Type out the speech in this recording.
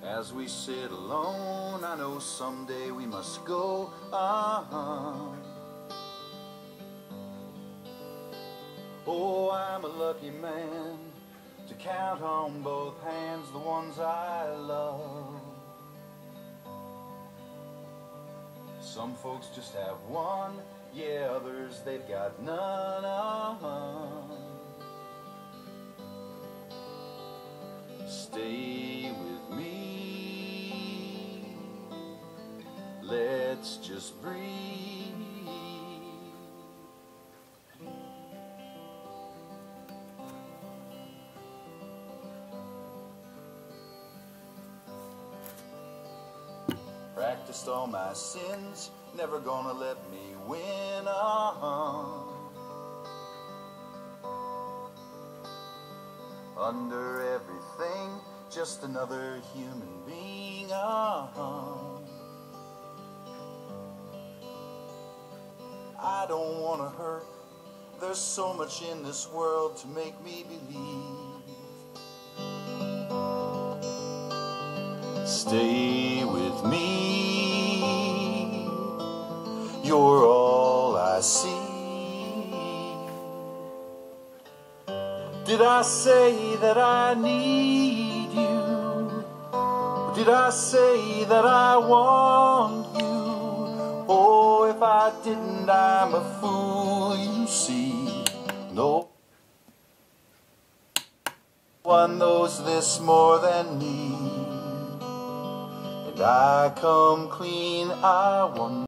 As we sit alone, I know someday we must go. Oh, I'm a lucky man to count on both hands the ones I love. Some folks just have one, yeah, others they've got none. Stay with me, let's just breathe. Practiced all my sins, never gonna let me win. Under everything, just another human being. I don't wanna hurt, there's so much in this world to make me believe. Stay with me, you're all I see. Did I say that I need you? Or did I say that I want you? Oh, if I didn't, I'm a fool, you see. No one knows this more than me. And I come clean, I wonder.